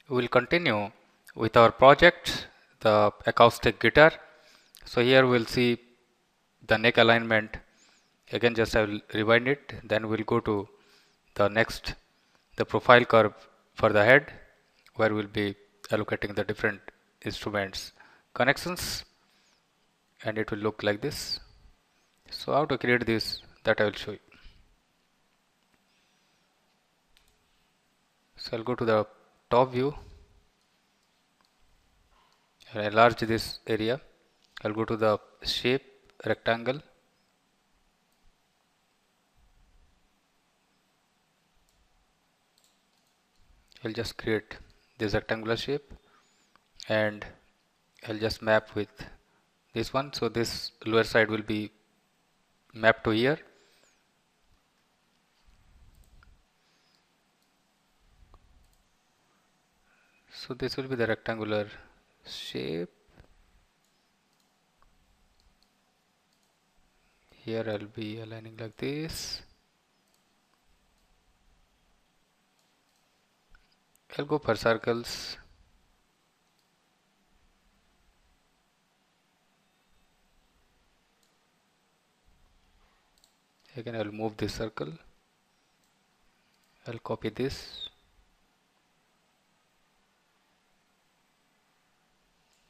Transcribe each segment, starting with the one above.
we'll continue with our project, the acoustic guitar. So here we'll see the neck alignment. Again, just I will rewind it. Then we'll go to the next, the profile curve for the head, where we'll be allocating the different instruments connections, and it will look like this. So how to create this, that I will show you. So I'll go to the top view and enlarge this area. I'll go to the shape rectangle. I'll just create this rectangular shape and I'll just map with this one. So this lower side will be mapped to here. So this will be the rectangular shape. Here I'll be aligning like this. I'll go for circles. Again I'll move this circle. I'll copy this.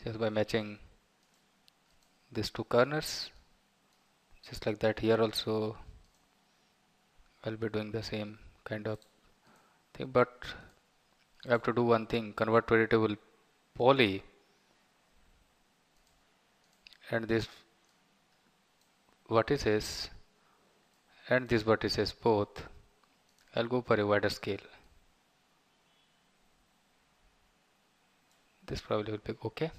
Just by matching these two corners. Just like that, here also I'll be doing the same kind of thing, but I have to do one thing, convert to editable poly, and this vertices and these vertices both, I'll go for a wider scale. This probably will be okay.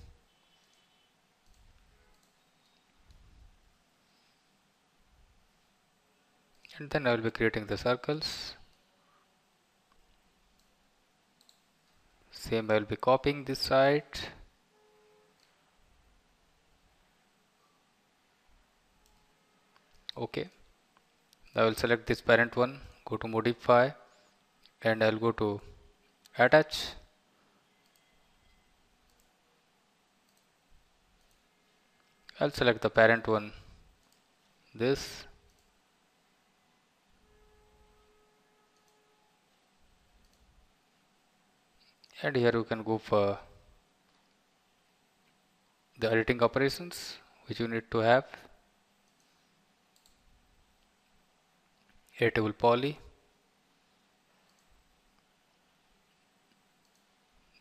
And then I will be creating the circles. Same, I will be copying this side. Okay. I will select this parent one, go to modify, and I'll go to attach. I'll select the parent one, this. And here you can go for the editing operations which you need to have. Editable poly.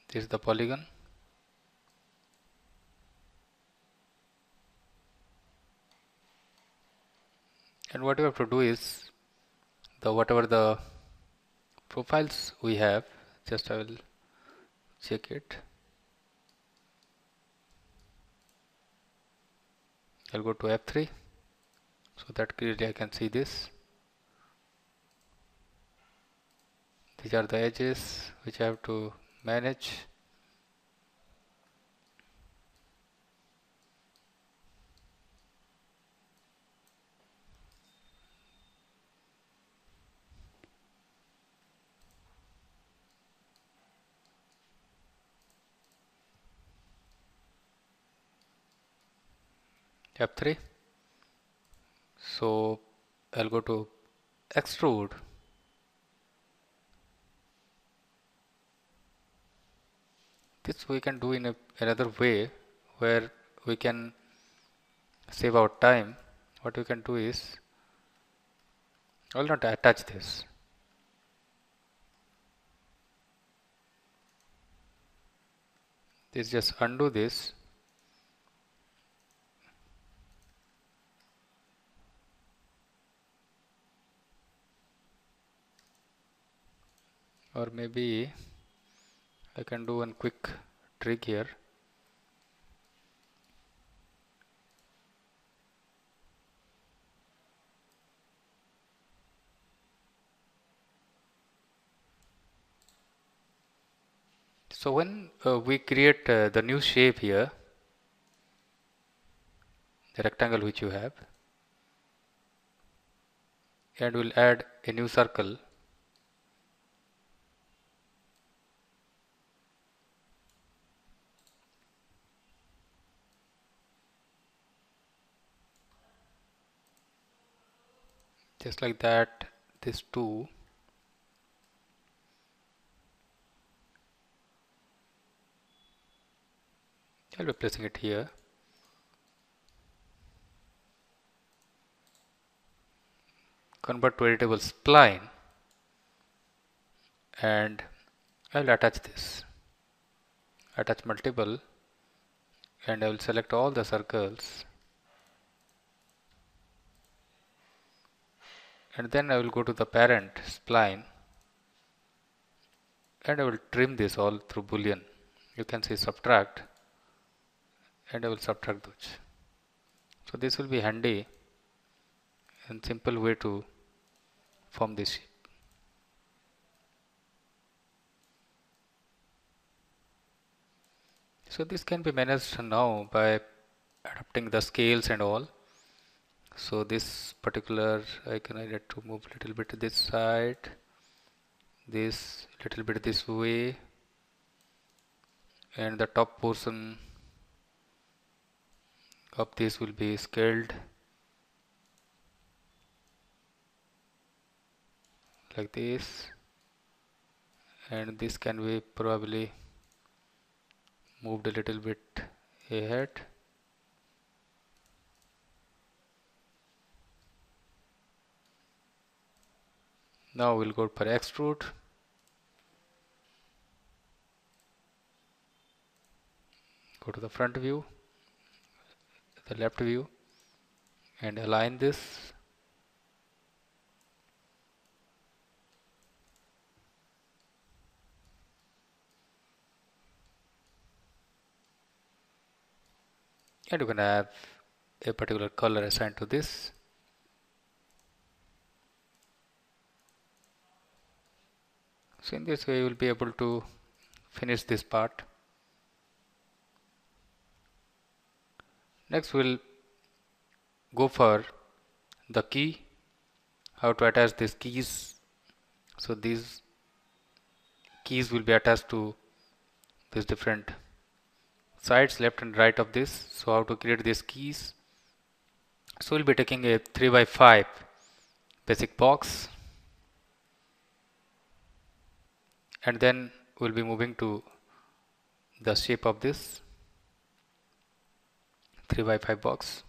This is the polygon. And what you have to do is, the whatever the profiles we have, just I will check it. I'll go to F3 so that clearly I can see this. These are the edges which I have to manage. F3. So I'll go to extrude. This we can do in another way where we can save our time. What we can do is, I will not attach this. This just undo this. Or maybe I can do one quick trick here. So when we create the new shape here, the rectangle which you have, and we'll add a new circle. just like that. This 2, I'll be placing it here. Convert to editable spline, and I'll attach this. Attach multiple, and I will select all the circles, and then I will go to the parent spline, and I will trim this all through boolean. You can say subtract, and I will subtract those. So this will be handy and simple way to form this shape. So this can be managed now by adapting the scales and all. So this particular icon I need to move a little bit to this side, this little bit this way, and the top portion of this will be scaled like this, and this can be probably moved a little bit ahead. Now we'll go for extrude. Go to the front view, the left view, and align this. And you can have a particular color assigned to this. So in this way you will be able to finish this part. Next we'll go for the key, how to attach these keys. So these keys will be attached to these different sides, left and right of this. So how to create these keys? So we'll be taking a 3x5 basic box, and then we'll be moving to the shape of this 3x5 box.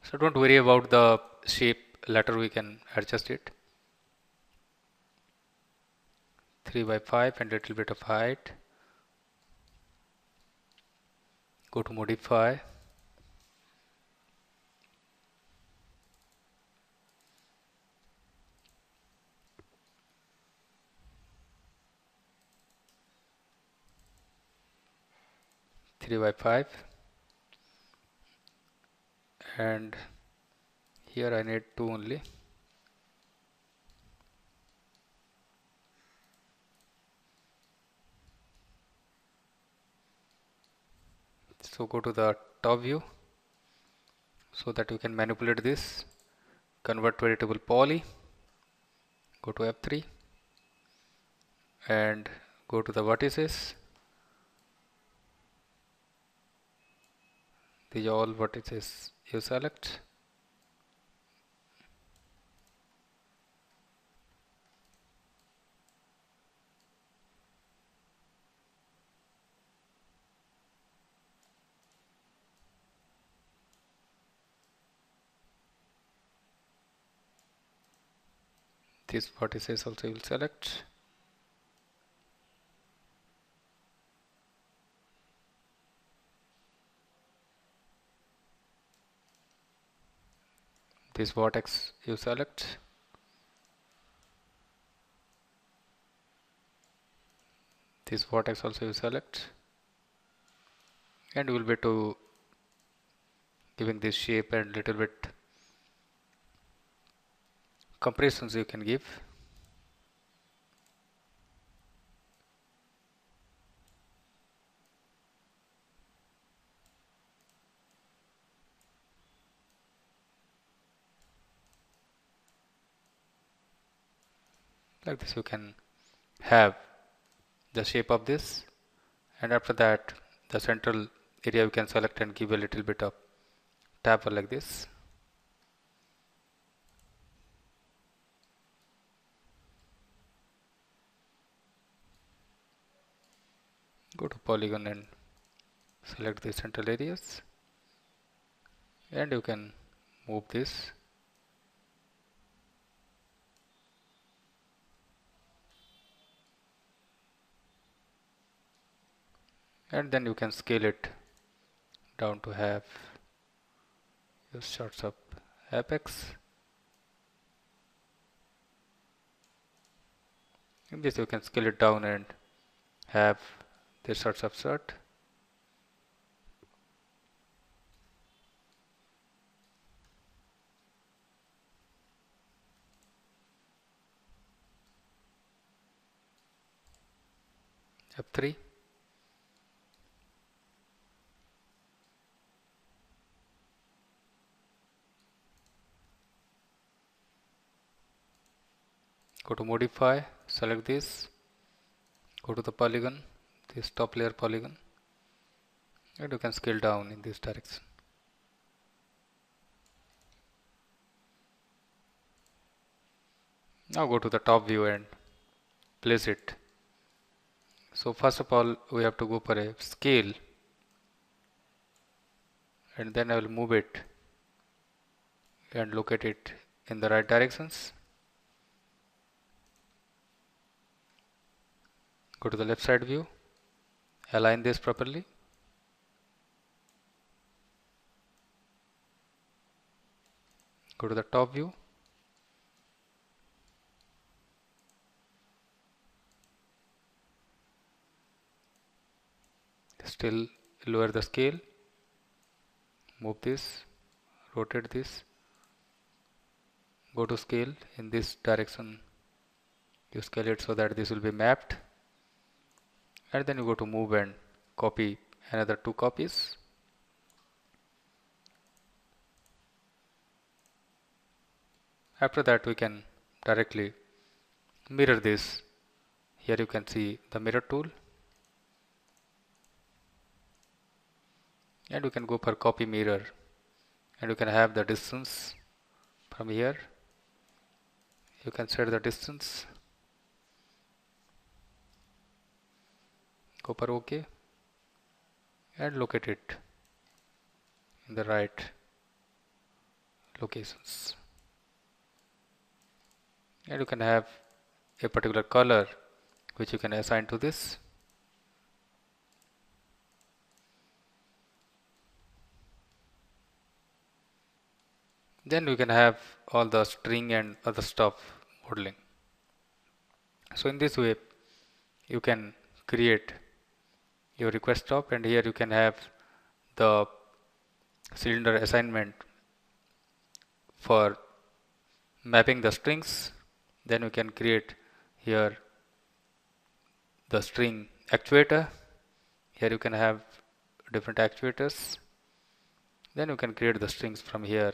So don't worry about the shape, later we can adjust it. 3x5 and little bit of height. Go to modify. Three by 5, and here I need 2 only. So go to the top view so that you can manipulate this. Convert to editable poly. Go to F3 and go to the vertices. These are all vertices you select. These vertices also you will select. This vertex you select. This vertex also you select, and you will be to giving this shape and little bit compressions you can give. Like this you can have the shape of this, and after that the central area you can select and give a little bit of taper like this. Go to polygon and select the central areas, and you can move this. And then you can scale it down to have your shots of apex. In this you can scale it down and have this sorts of shot. F3. Go to modify, select this, go to the polygon, this top layer polygon, and you can scale down in this direction. Now go to the top view and place it. So first of all we have to go for a scale, and then I will move it and locate it in the right directions. Go to the left side view, align this properly. Go to the top view, still lower the scale, move this, rotate this, go to scale in this direction, you scale it so that this will be mapped, and then you go to move and copy another 2 copies. After that we can directly mirror this. Here you can see the mirror tool, and you can go for copy mirror, and you can have the distance from here. You can set the distance, go for OK, and locate it in the right locations. And you can have a particular color which you can assign to this. Then we can have all the string and other stuff modeling. So in this way you can create your request stop, and here you can have the cylinder assignment for mapping the strings. Then we can create here the string actuator. Here you can have different actuators. Then you can create the strings from here,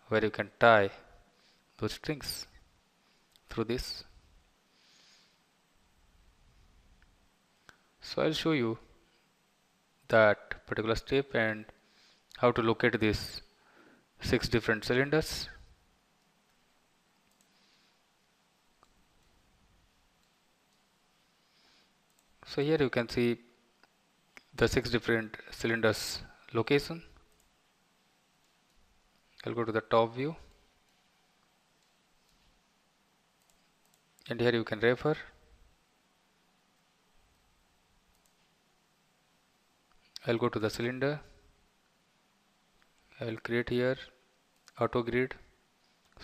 where you can tie those strings through this. So I'll show you that particular step and how to locate these 6 different cylinders. So here you can see the 6 different cylinders location. I'll go to the top view, and here you can refer. I'll go to the cylinder. I'll create here auto grid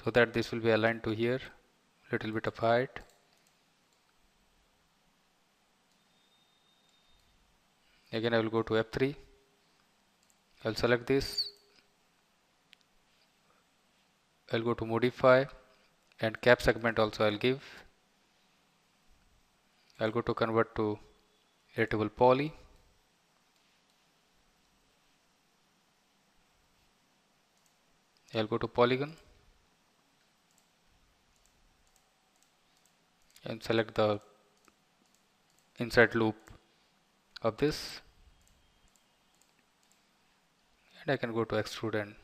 so that this will be aligned to here, little bit of height. Again I will go to F3. I'll select this. I'll go to modify, and cap segment also I'll give. I'll go to convert to editable poly. I'll go to polygon and select the inside loop of this. and I can go to extrude and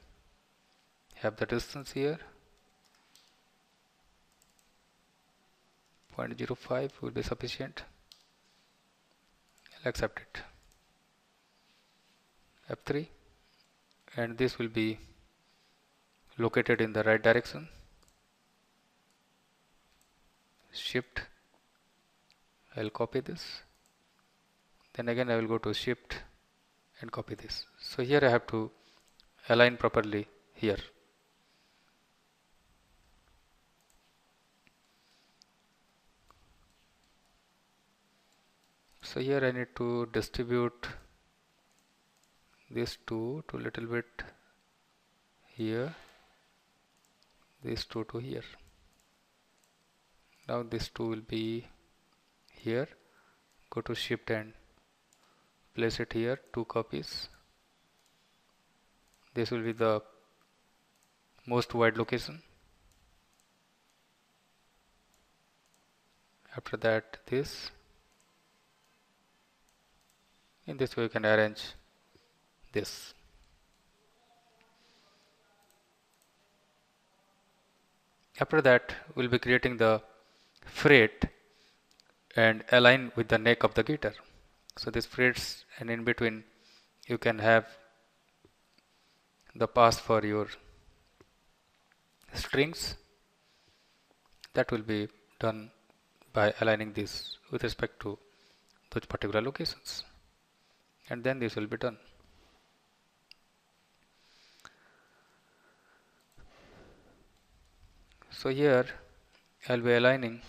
have the distance here. 0.05 will be sufficient. I'll accept it. F3, and this will be located in the right direction. Shift, I'll copy this. Then again I will go to Shift and copy this. So here I have to align properly here. So here I need to distribute these two to little bit here, these two to here. Now this two will be here. Go to Shift and place it here, 2 copies. This will be the most wide location. After that, this. In this way you can arrange this. After that, we'll be creating the fret and align with the neck of the guitar. So this frets, and in between you can have the pass for your strings. That will be done by aligning this with respect to those particular locations, and then this will be done. So here I'll be aligning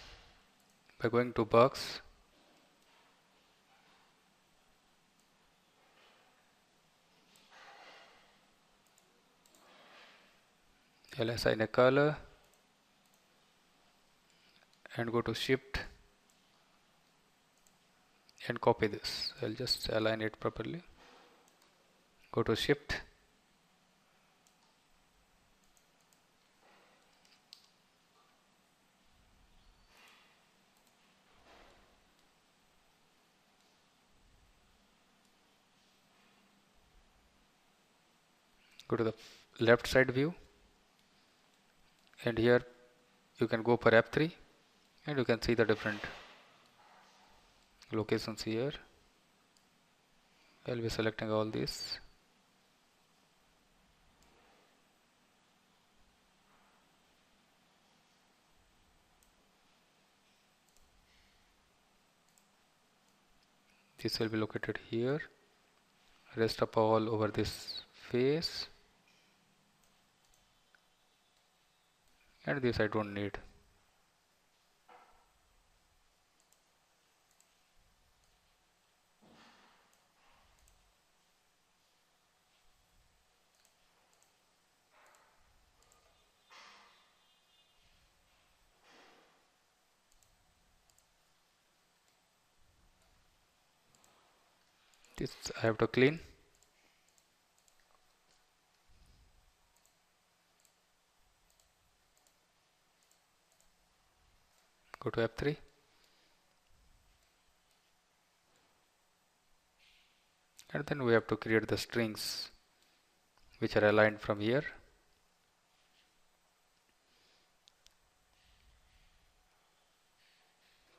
by going to box, I'll assign a color and go to Shift and copy this. I'll just align it properly. Go to Shift, go to the left side view, and here you can go for F3 and you can see the different locations here. I'll be selecting all these. This will be located here, rest of all over this face, and this I don't need. This I have to clean. Go to F3. And then we have to create the strings which are aligned from here.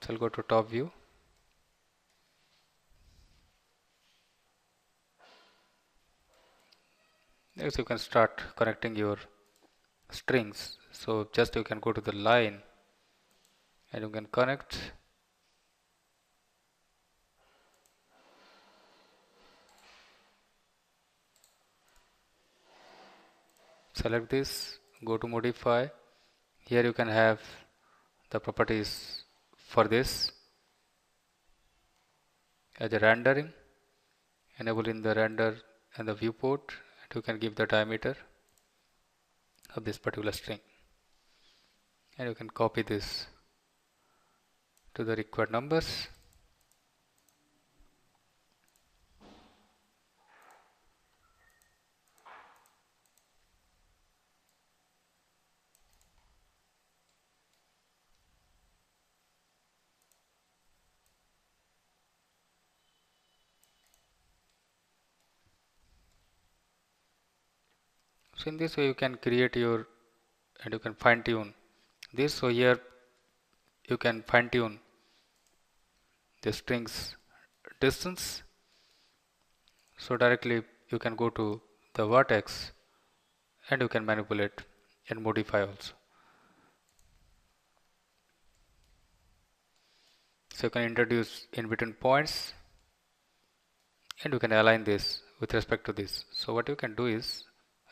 So I'll go to top view. Next you can start connecting your strings. So just you can go to the line and you can connect. Select this, go to modify. Here you can have the properties for this as a rendering. Enable in the render and the viewport, and you can give the diameter of this particular string, and you can copy this to the required numbers. So in this way you can create your and you can fine tune this. So here you can fine tune the strings distance. So directly you can go to the vertex and you can manipulate and modify also. So you can introduce in between points and you can align this with respect to this. So what you can do is,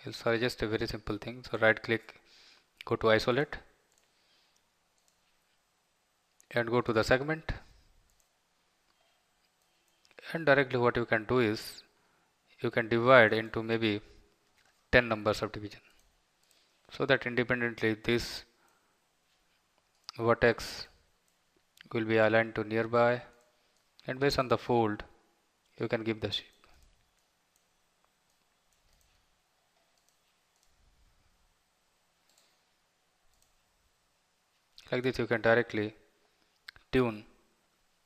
I'll suggest a very simple thing. So right click, go to isolate and go to the segment, and directly what you can do is you can divide into maybe 10 numbers of division, so that independently this vertex will be aligned to nearby, and based on the fold you can give the shape. Like this you can directly tune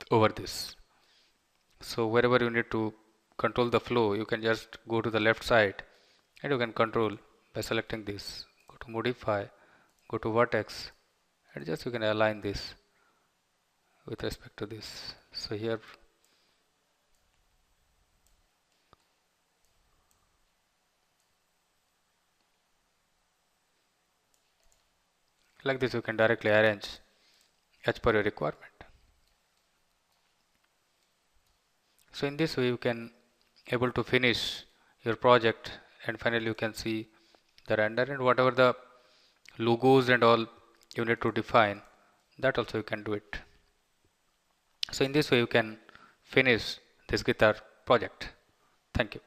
over this. So wherever you need to control the flow, you can just go to the left side and you can control by selecting this. Go to modify, go to vertex, and just you can align this with respect to this. So here like this you can directly arrange as per your requirement. So in this way you can able to finish your project, and finally you can see the render, and whatever the logos and all you need to define, that also you can do it. So in this way you can finish this guitar project. Thank you.